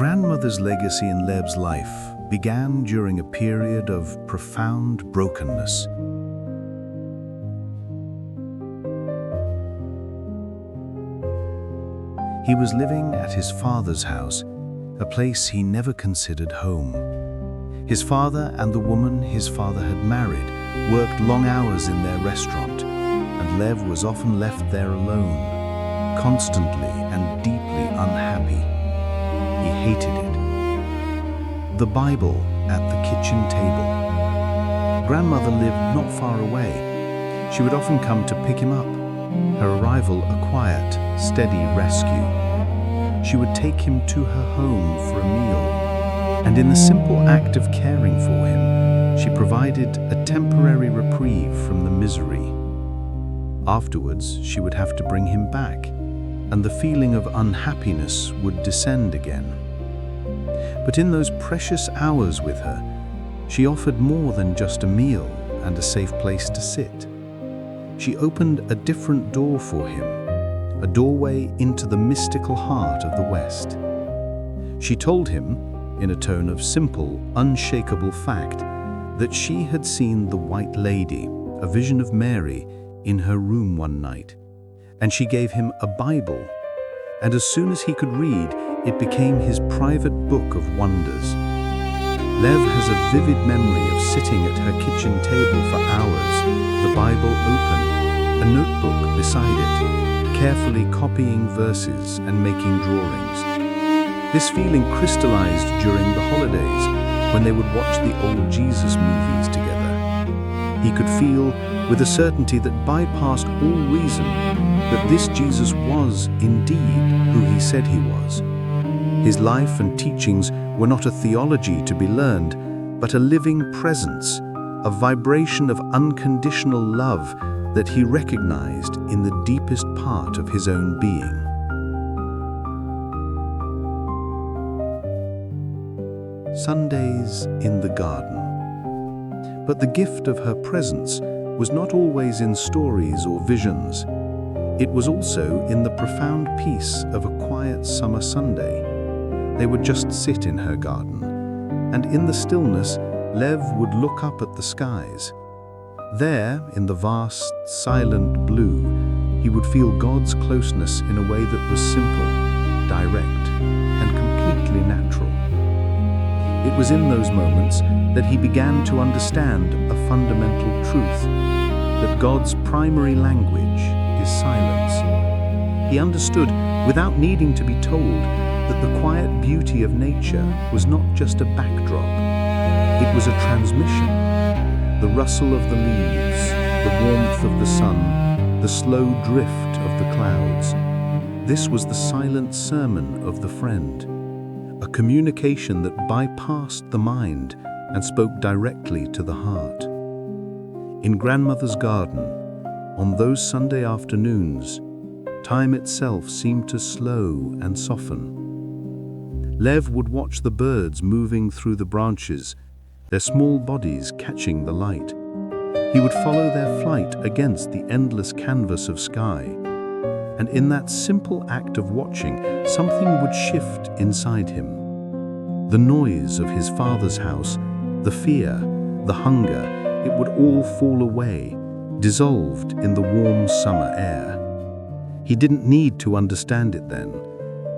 Grandmother's legacy in Lev's life began during a period of profound brokenness. He was living at his father's house, a place he never considered home. His father and the woman his father had married worked long hours in their restaurant, and Lev was often left there alone, constantly and deeply unhappy. He hated it. The Bible at the kitchen table. Grandmother lived not far away. She would often come to pick him up, her arrival a quiet, steady rescue. She would take him to her home for a meal, and in the simple act of caring for him, she provided a temporary reprieve from the misery. Afterwards, she would have to bring him back, and the feeling of unhappiness would descend again. But in those precious hours with her, she offered more than just a meal and a safe place to sit. She opened a different door for him, a doorway into the mystical heart of the West. She told him, in a tone of simple, unshakable fact, that she had seen the White Lady, a vision of Mary, in her room one night, and she gave him a Bible, and as soon as he could read, it became his private book of wonders. Lev has a vivid memory of sitting at her kitchen table for hours, the Bible open, a notebook beside it, carefully copying verses and making drawings. This feeling crystallized during the holidays when they would watch the old Jesus movies together. He could feel, with a certainty that bypassed all reason, that this Jesus was indeed who he said he was. His life and teachings were not a theology to be learned, but a living presence, a vibration of unconditional love that he recognized in the deepest part of his own being. Sundays in the garden. But the gift of her presence was not always in stories or visions. It was also in the profound peace of a quiet summer Sunday. They would just sit in her garden, and in the stillness, Lev would look up at the skies. There, in the vast, silent blue, he would feel God's closeness in a way that was simple, direct, and completely natural. It was in those moments that he began to understand a fundamental truth, that God's primary language is silence. He understood, without needing to be told, that the quiet beauty of nature was not just a backdrop. It was a transmission. The rustle of the leaves, the warmth of the sun, the slow drift of the clouds. This was the silent sermon of the friend, a communication that bypassed the mind and spoke directly to the heart. In Grandmother's garden, on those Sunday afternoons, time itself seemed to slow and soften. Lev would watch the birds moving through the branches, their small bodies catching the light. He would follow their flight against the endless canvas of sky. And in that simple act of watching, something would shift inside him. The noise of his father's house, the fear, the hunger, it would all fall away, dissolved in the warm summer air. He didn't need to understand it then.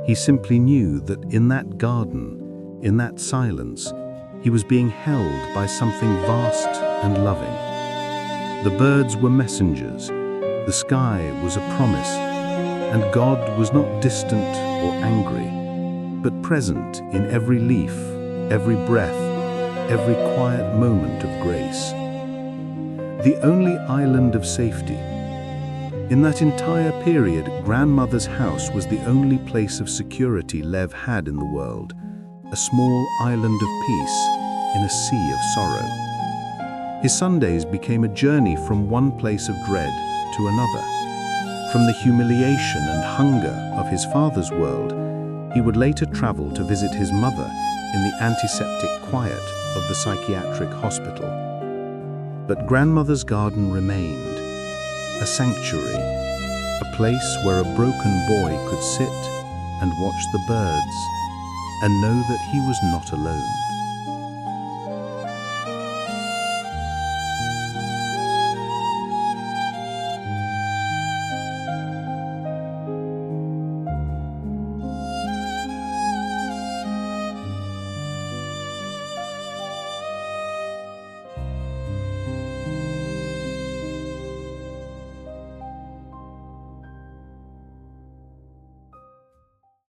He simply knew that in that garden, in that silence, he was being held by something vast and loving. The birds were messengers, the sky was a promise, and God was not distant or angry, but present in every leaf, every breath, every quiet moment of grace. The only island of safety. In that entire period, Grandmother's house was the only place of security Lev had in the world, a small island of peace in a sea of sorrow. His Sundays became a journey from one place of dread to another. From the humiliation and hunger of his father's world, he would later travel to visit his mother in the antiseptic quiet of the psychiatric hospital. But Grandmother's garden remained, a sanctuary, a place where a broken boy could sit and watch the birds and know that he was not alone.